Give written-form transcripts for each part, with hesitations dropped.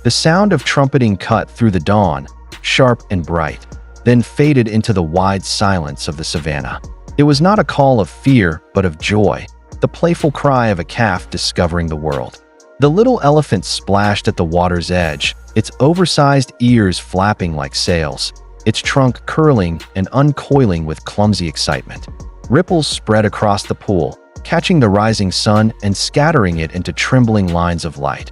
The sound of trumpeting cut through the dawn, sharp and bright, then faded into the wide silence of the savannah. It was not a call of fear, but of joy, the playful cry of a calf discovering the world. The little elephant splashed at the water's edge, its oversized ears flapping like sails, its trunk curling and uncoiling with clumsy excitement. Ripples spread across the pool, catching the rising sun and scattering it into trembling lines of light.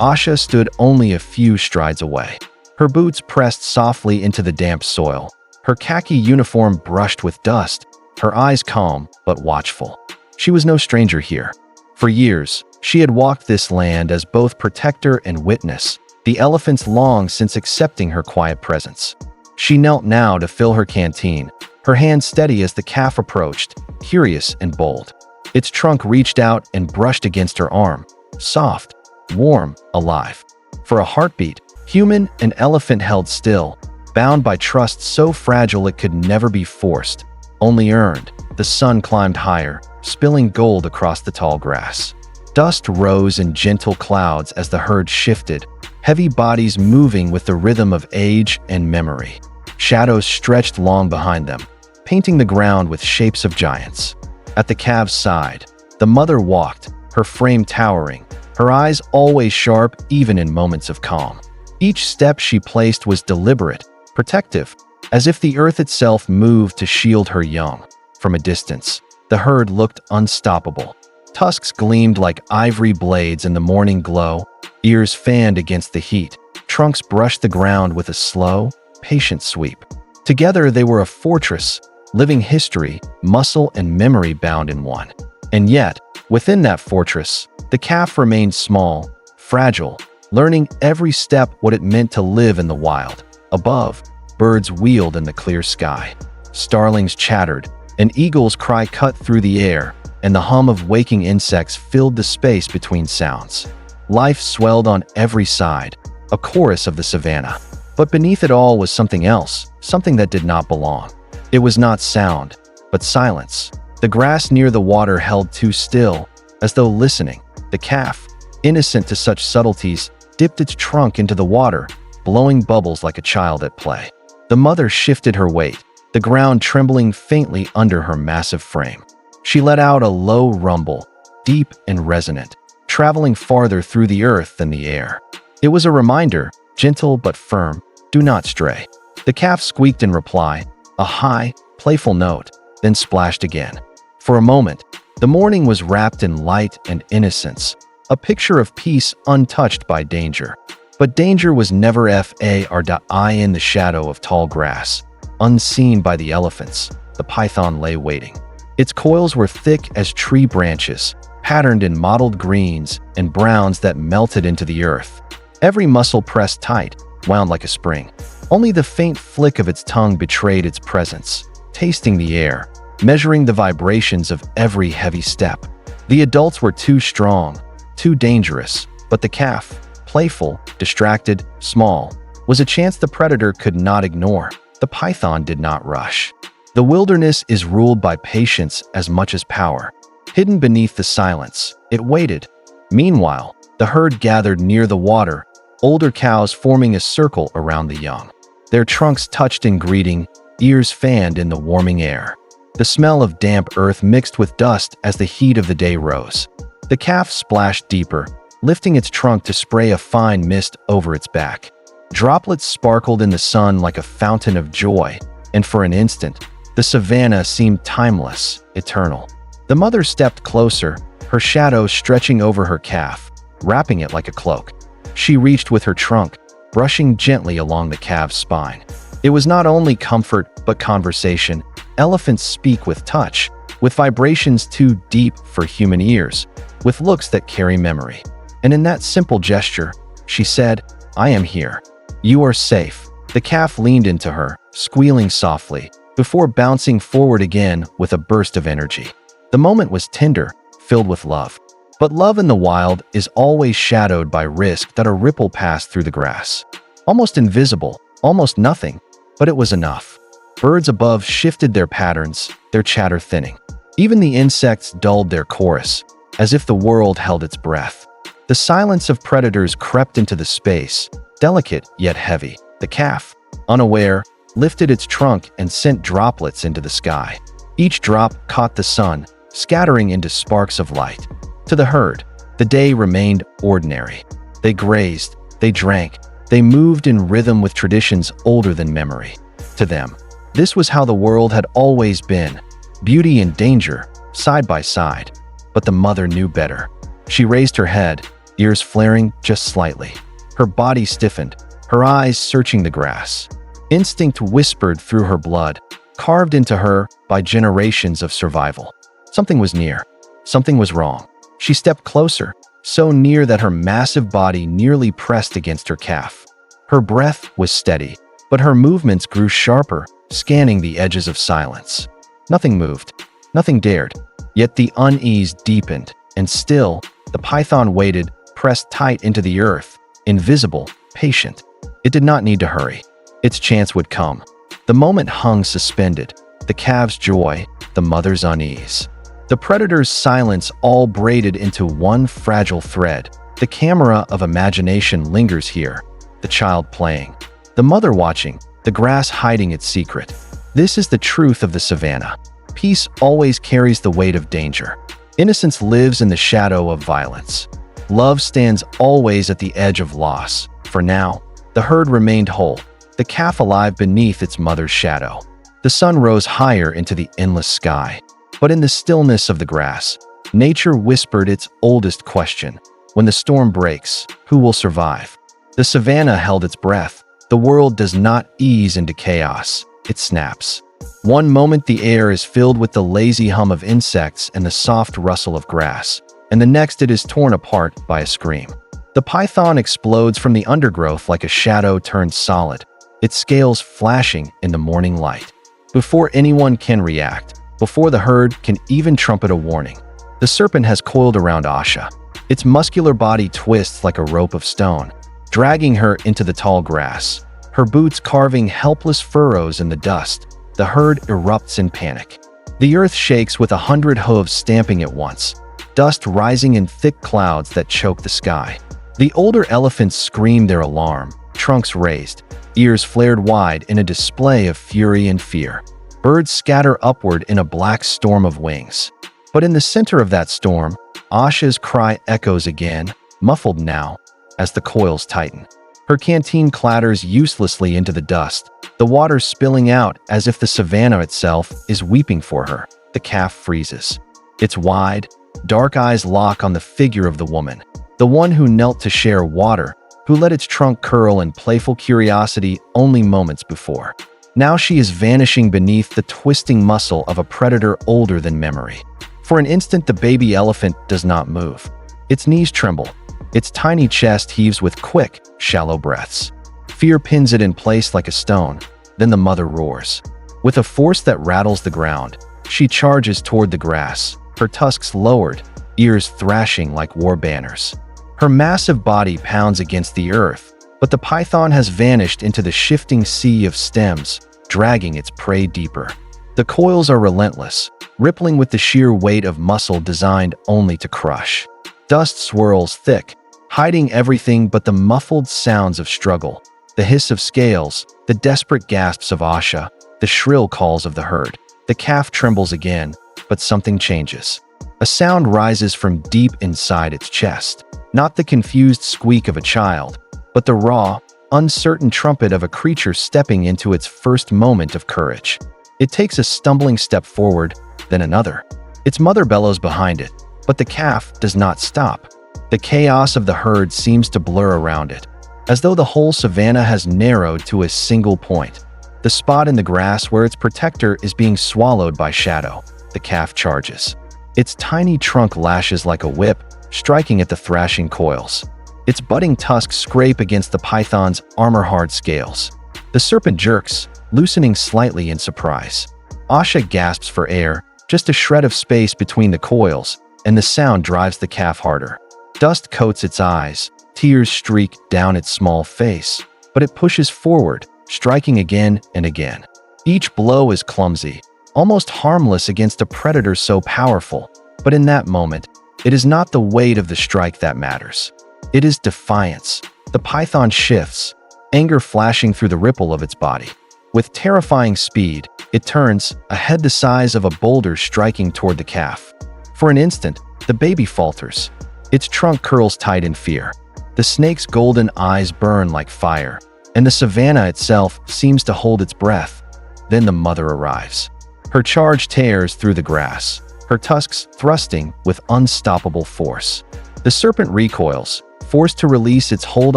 Asha stood only a few strides away. Her boots pressed softly into the damp soil. Her khaki uniform brushed with dust, her eyes calm but watchful. She was no stranger here. For years, she had walked this land as both protector and witness, the elephants long since accepting her quiet presence. She knelt now to fill her canteen, her hand steady as the calf approached, curious and bold. Its trunk reached out and brushed against her arm, soft, warm, alive. For a heartbeat, human and elephant held still, bound by trust so fragile it could never be forced, only earned. The sun climbed higher, spilling gold across the tall grass. Dust rose in gentle clouds as the herd shifted, heavy bodies moving with the rhythm of age and memory. Shadows stretched long behind them, painting the ground with shapes of giants. At the calf's side, the mother walked, her frame towering, her eyes always sharp even in moments of calm. Each step she placed was deliberate, protective, as if the earth itself moved to shield her young. From a distance, the herd looked unstoppable. Tusks gleamed like ivory blades in the morning glow, ears fanned against the heat, trunks brushed the ground with a slow, patient sweep. Together they were a fortress, living history, muscle and memory bound in one. And yet, within that fortress, the calf remained small, fragile, learning every step what it meant to live in the wild. Above, birds wheeled in the clear sky. Starlings chattered, an eagle's cry cut through the air, and the hum of waking insects filled the space between sounds. Life swelled on every side, a chorus of the savannah. But beneath it all was something else, something that did not belong. It was not sound, but silence. The grass near the water held too still, as though listening. The calf, innocent to such subtleties, dipped its trunk into the water, blowing bubbles like a child at play. The mother shifted her weight, the ground trembling faintly under her massive frame. She let out a low rumble, deep and resonant, traveling farther through the earth than the air. It was a reminder, gentle but firm, do not stray. The calf squeaked in reply, a high, playful note, then splashed again. For a moment, the morning was wrapped in light and innocence, a picture of peace untouched by danger. But danger was never far in the shadow of tall grass. Unseen by the elephants, the python lay waiting. Its coils were thick as tree branches, patterned in mottled greens and browns that melted into the earth. Every muscle pressed tight, wound like a spring. Only the faint flick of its tongue betrayed its presence, tasting the air, measuring the vibrations of every heavy step. The adults were too strong, too dangerous, but the calf, playful, distracted, small, was a chance the predator could not ignore. The python did not rush. The wilderness is ruled by patience as much as power. Hidden beneath the silence, it waited. Meanwhile, the herd gathered near the water, older cows forming a circle around the young. Their trunks touched in greeting, ears fanned in the warming air. The smell of damp earth mixed with dust as the heat of the day rose. The calf splashed deeper, lifting its trunk to spray a fine mist over its back. Droplets sparkled in the sun like a fountain of joy, and for an instant, the savannah seemed timeless, eternal. The mother stepped closer, her shadow stretching over her calf, wrapping it like a cloak. She reached with her trunk, brushing gently along the calf's spine. It was not only comfort, but conversation. Elephants speak with touch, with vibrations too deep for human ears, with looks that carry memory. And in that simple gesture, she said, "I am here. You are safe." The calf leaned into her, squealing softly, before bouncing forward again with a burst of energy. The moment was tender, filled with love. But love in the wild is always shadowed by risk that a ripple passed through the grass. Almost invisible, almost nothing, but it was enough. Birds above shifted their patterns, their chatter thinning. Even the insects dulled their chorus, as if the world held its breath. The silence of predators crept into the space, delicate yet heavy. The calf, unaware, lifted its trunk and sent droplets into the sky. Each drop caught the sun, scattering into sparks of light. To the herd, the day remained ordinary. They grazed, they drank, they moved in rhythm with traditions older than memory. To them, this was how the world had always been, beauty and danger, side by side. But the mother knew better. She raised her head, ears flaring just slightly. Her body stiffened, her eyes searching the grass. Instinct whispered through her blood, carved into her by generations of survival. Something was near. Something was wrong. She stepped closer, so near that her massive body nearly pressed against her calf. Her breath was steady, but her movements grew sharper, scanning the edges of silence. Nothing moved. Nothing dared. Yet the unease deepened, and still, the python waited, pressed tight into the earth, invisible, patient. It did not need to hurry. Its chance would come. The moment hung suspended, the calf's joy, the mother's unease. The predator's silence all braided into one fragile thread. The camera of imagination lingers here, the child playing, the mother watching, the grass hiding its secret. This is the truth of the savannah. Peace always carries the weight of danger. Innocence lives in the shadow of violence. Love stands always at the edge of loss. For now, the herd remained whole, the calf alive beneath its mother's shadow. The sun rose higher into the endless sky. But in the stillness of the grass, nature whispered its oldest question. When the storm breaks, who will survive? The savannah held its breath. The world does not ease into chaos. It snaps. One moment the air is filled with the lazy hum of insects and the soft rustle of grass, and the next it is torn apart by a scream. The python explodes from the undergrowth like a shadow turned solid, its scales flashing in the morning light. Before anyone can react, before the herd can even trumpet a warning, the serpent has coiled around Asha. Its muscular body twists like a rope of stone, dragging her into the tall grass, her boots carving helpless furrows in the dust. The herd erupts in panic. The earth shakes with 100 hooves stamping at once, dust rising in thick clouds that choke the sky. The older elephants scream their alarm, trunks raised, ears flared wide in a display of fury and fear. Birds scatter upward in a black storm of wings. But in the center of that storm, Asha's cry echoes again, muffled now, as the coils tighten. Her canteen clatters uselessly into the dust, the water spilling out as if the savannah itself is weeping for her. The calf freezes. Its wide, dark eyes lock on the figure of the woman, the one who knelt to share water, who let its trunk curl in playful curiosity only moments before. Now she is vanishing beneath the twisting muscle of a predator older than memory. For an instant, the baby elephant does not move. Its knees tremble. Its tiny chest heaves with quick, shallow breaths. Fear pins it in place like a stone. Then the mother roars. With a force that rattles the ground, she charges toward the grass, her tusks lowered, ears thrashing like war banners. Her massive body pounds against the earth, but the python has vanished into the shifting sea of stems, dragging its prey deeper. The coils are relentless, rippling with the sheer weight of muscle designed only to crush. Dust swirls thick, hiding everything but the muffled sounds of struggle, the hiss of scales, the desperate gasps of Asha, the shrill calls of the herd. The calf trembles again, but something changes. A sound rises from deep inside its chest, not the confused squeak of a child, but the raw, uncertain trumpet of a creature stepping into its first moment of courage. It takes a stumbling step forward, then another. Its mother bellows behind it, but the calf does not stop. The chaos of the herd seems to blur around it, as though the whole savannah has narrowed to a single point. The spot in the grass where its protector is being swallowed by shadow. The calf charges. Its tiny trunk lashes like a whip, striking at the thrashing coils. Its budding tusks scrape against the python's armor-hard scales. The serpent jerks, loosening slightly in surprise. Asha gasps for air, just a shred of space between the coils, and the sound drives the calf harder. Dust coats its eyes, tears streak down its small face, but it pushes forward, striking again and again. Each blow is clumsy, almost harmless against a predator so powerful, but in that moment, It is not the weight of the strike that matters. It is defiance. The python shifts, anger flashing through the ripple of its body. With terrifying speed, it turns, a head the size of a boulder striking toward the calf. For an instant, the baby falters. Its trunk curls tight in fear. The snake's golden eyes burn like fire, and the savanna itself seems to hold its breath. Then the mother arrives. Her charge tears through the grass, her tusks thrusting with unstoppable force. The serpent recoils, forced to release its hold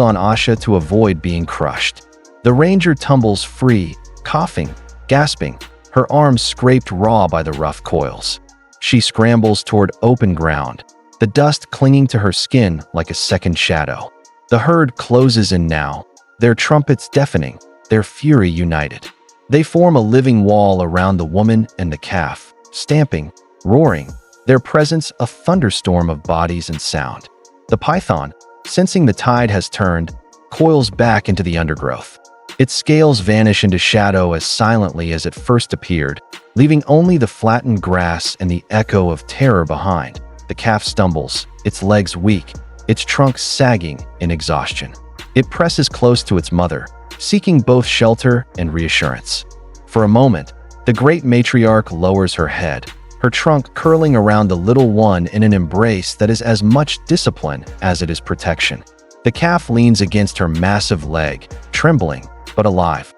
on Asha to avoid being crushed. The ranger tumbles free, coughing, gasping, her arms scraped raw by the rough coils. She scrambles toward open ground, the dust clinging to her skin like a second shadow. The herd closes in now, their trumpets deafening, their fury united. They form a living wall around the woman and the calf, stamping, roaring, their presence a thunderstorm of bodies and sound. The python, sensing the tide has turned, coils back into the undergrowth. Its scales vanish into shadow as silently as it first appeared, leaving only the flattened grass and the echo of terror behind. The calf stumbles, its legs weak, its trunk sagging in exhaustion. It presses close to its mother, seeking both shelter and reassurance. For a moment, the great matriarch lowers her head, her trunk curling around the little one in an embrace that is as much discipline as it is protection. The calf leans against her massive leg, trembling, but alive.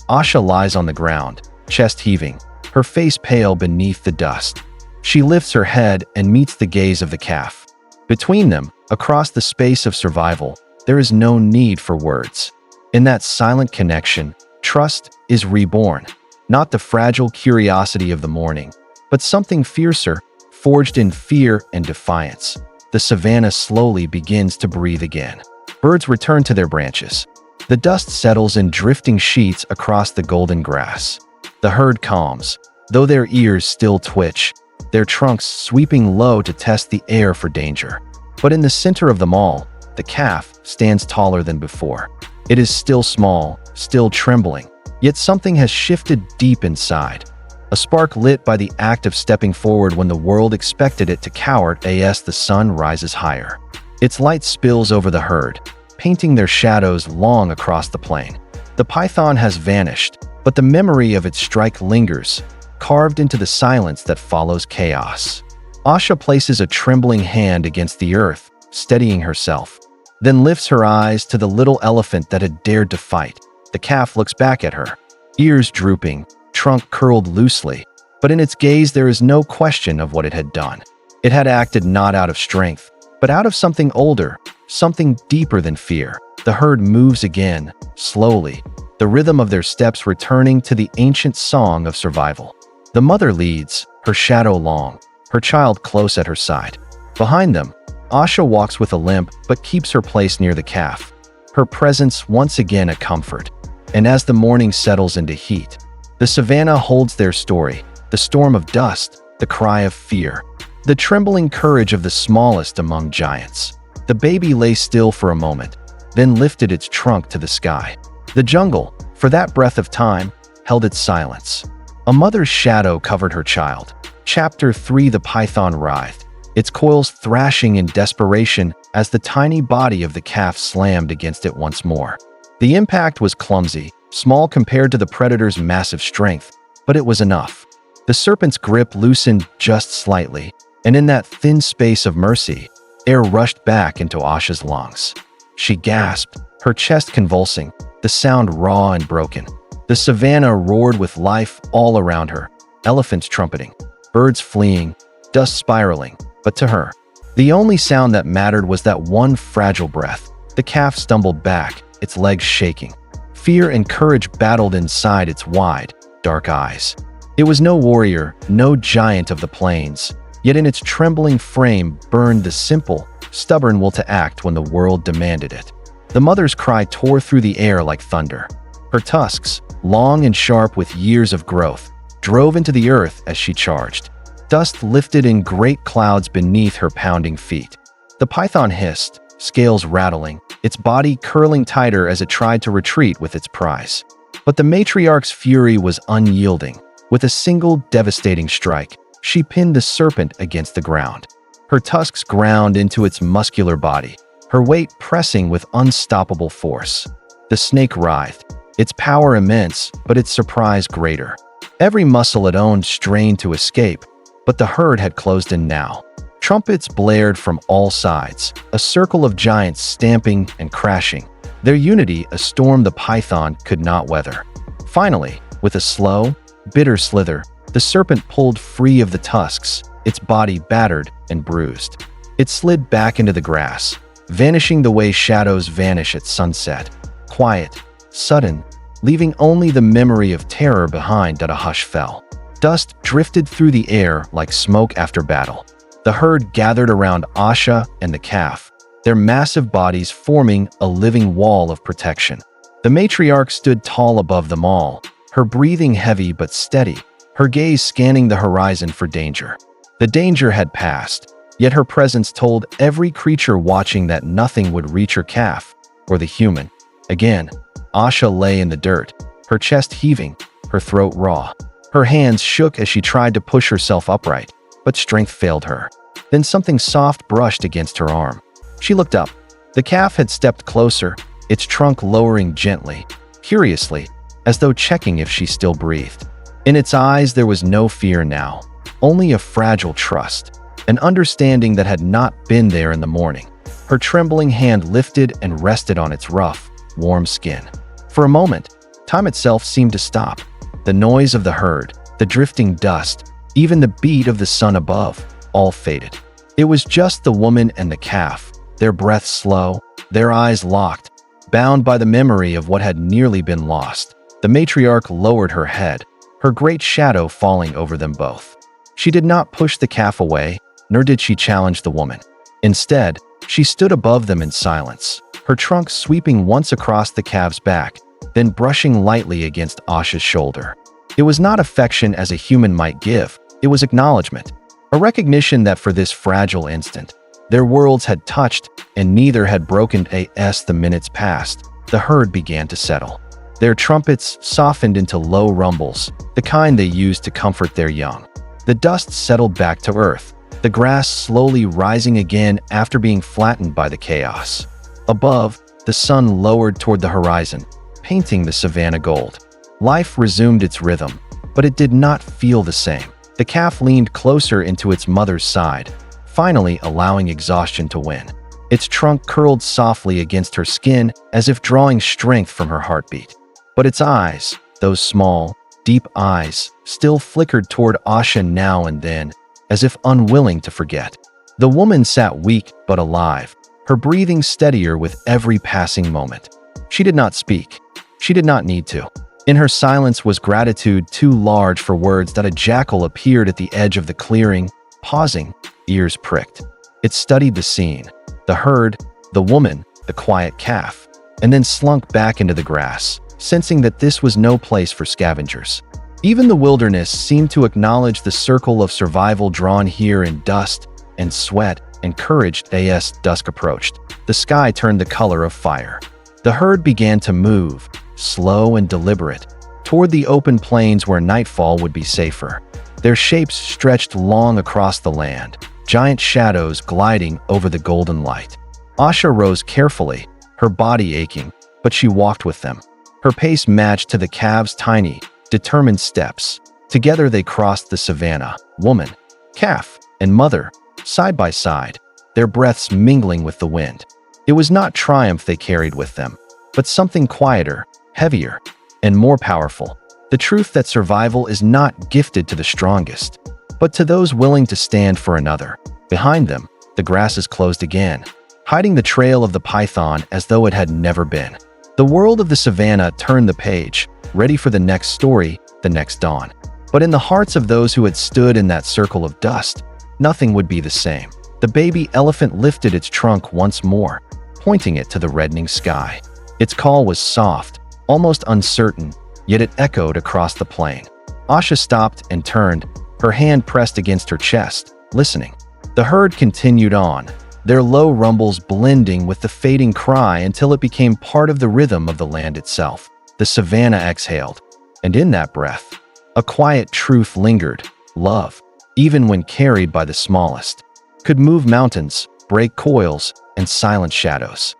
Asha lies on the ground, chest heaving, her face pale beneath the dust. She lifts her head and meets the gaze of the calf. Between them, across the space of survival, there is no need for words. In that silent connection, trust is reborn, not the fragile curiosity of the morning, but something fiercer, forged in fear and defiance. The savanna slowly begins to breathe again. Birds return to their branches. The dust settles in drifting sheets across the golden grass. The herd calms, though their ears still twitch, their trunks sweeping low to test the air for danger. But in the center of them all, the calf stands taller than before. It is still small, still trembling, yet something has shifted deep inside. A spark lit by the act of stepping forward when the world expected it to cower as the sun rises higher. Its light spills over the herd, painting their shadows long across the plain. The python has vanished, but the memory of its strike lingers, carved into the silence that follows chaos. Asha places a trembling hand against the earth, steadying herself, then lifts her eyes to the little elephant that had dared to fight. The calf looks back at her, ears drooping, trunk curled loosely, but in its gaze there is no question of what it had done. It had acted not out of strength, but out of something older, something deeper than fear. The herd moves again, slowly, the rhythm of their steps returning to the ancient song of survival. The mother leads, her shadow long, her child close at her side. Behind them, Asha walks with a limp but keeps her place near the calf, her presence once again a comfort. And as the morning settles into heat, the savanna holds their story, the storm of dust, the cry of fear, the trembling courage of the smallest among giants. The baby lay still for a moment, then lifted its trunk to the sky. The jungle, for that breath of time, held its silence. A mother's shadow covered her child. Chapter 3. The python writhed, its coils thrashing in desperation as the tiny body of the calf slammed against it once more. The impact was clumsy, small compared to the predator's massive strength, but it was enough. The serpent's grip loosened just slightly, and in that thin space of mercy, air rushed back into Asha's lungs. She gasped, her chest convulsing, the sound raw and broken. The savanna roared with life all around her, elephants trumpeting, birds fleeing, dust spiraling, but to her, the only sound that mattered was that one fragile breath. The calf stumbled back, its legs shaking. Fear and courage battled inside its wide, dark eyes. It was no warrior, no giant of the plains, yet in its trembling frame burned the simple, stubborn will to act when the world demanded it. The mother's cry tore through the air like thunder. Her tusks, long and sharp with years of growth, drove into the earth as she charged. Dust lifted in great clouds beneath her pounding feet. The python hissed, scales rattling, its body curling tighter as it tried to retreat with its prize. But the matriarch's fury was unyielding. With a single devastating strike, she pinned the serpent against the ground. Her tusks ground into its muscular body, her weight pressing with unstoppable force. The snake writhed, its power immense, but its surprise greater. Every muscle it owned strained to escape, but the herd had closed in now. Trumpets blared from all sides, a circle of giants stamping and crashing. Their unity a storm the python could not weather. Finally, with a slow, bitter slither, the serpent pulled free of the tusks, its body battered and bruised. It slid back into the grass, vanishing the way shadows vanish at sunset. Quiet, sudden, leaving only the memory of terror behind that a hush fell. Dust drifted through the air like smoke after battle. The herd gathered around Asha and the calf, their massive bodies forming a living wall of protection. The matriarch stood tall above them all, her breathing heavy but steady, her gaze scanning the horizon for danger. The danger had passed, yet her presence told every creature watching that nothing would reach her calf, or the human. Again, Asha lay in the dirt, her chest heaving, her throat raw. Her hands shook as she tried to push herself upright, but strength failed her. Then something soft brushed against her arm. She looked up. The calf had stepped closer, its trunk lowering gently, curiously, as though checking if she still breathed. In its eyes there was no fear now, only a fragile trust, an understanding that had not been there in the morning. Her trembling hand lifted and rested on its rough, warm skin. For a moment, time itself seemed to stop. The noise of the herd, the drifting dust, even the beat of the sun above, all faded. It was just the woman and the calf, their breath slow, their eyes locked, bound by the memory of what had nearly been lost. The matriarch lowered her head, her great shadow falling over them both. She did not push the calf away, nor did she challenge the woman. Instead, she stood above them in silence, her trunk sweeping once across the calf's back, then brushing lightly against Asha's shoulder. It was not affection as a human might give, it was acknowledgement, a recognition that for this fragile instant, their worlds had touched and neither had broken. As the minutes passed, the herd began to settle. Their trumpets softened into low rumbles, the kind they used to comfort their young. The dust settled back to earth, the grass slowly rising again after being flattened by the chaos. Above, the sun lowered toward the horizon, painting the savanna gold. Life resumed its rhythm, but it did not feel the same. The calf leaned closer into its mother's side, finally allowing exhaustion to win. Its trunk curled softly against her skin as if drawing strength from her heartbeat. But its eyes, those small, deep eyes, still flickered toward Asha now and then, as if unwilling to forget. The woman sat weak but alive, her breathing steadier with every passing moment. She did not speak. She did not need to. In her silence was gratitude too large for words that a jackal appeared at the edge of the clearing, pausing, ears pricked. It studied the scene, the herd, the woman, the quiet calf, and then slunk back into the grass, sensing that this was no place for scavengers. Even the wilderness seemed to acknowledge the circle of survival drawn here in dust and sweat and courage. As dusk approached, the sky turned the color of fire. The herd began to move, slow and deliberate, toward the open plains where nightfall would be safer. Their shapes stretched long across the land, giant shadows gliding over the golden light. Asha rose carefully, her body aching, but she walked with them. Her pace matched to the calves' tiny, determined steps. Together they crossed the savanna, woman, calf, and mother, side by side, their breaths mingling with the wind. It was not triumph they carried with them, but something quieter, heavier, and more powerful. The truth that survival is not gifted to the strongest, but to those willing to stand for another. Behind them, the grasses closed again, hiding the trail of the python as though it had never been. The world of the savanna turned the page, ready for the next story, the next dawn. But in the hearts of those who had stood in that circle of dust, nothing would be the same. The baby elephant lifted its trunk once more, pointing it to the reddening sky. Its call was soft, almost uncertain, yet it echoed across the plain. Asha stopped and turned, her hand pressed against her chest, listening. The herd continued on, their low rumbles blending with the fading cry until it became part of the rhythm of the land itself. The savanna exhaled, and in that breath, a quiet truth lingered: love, even when carried by the smallest. could move mountains, break coils, and silence shadows.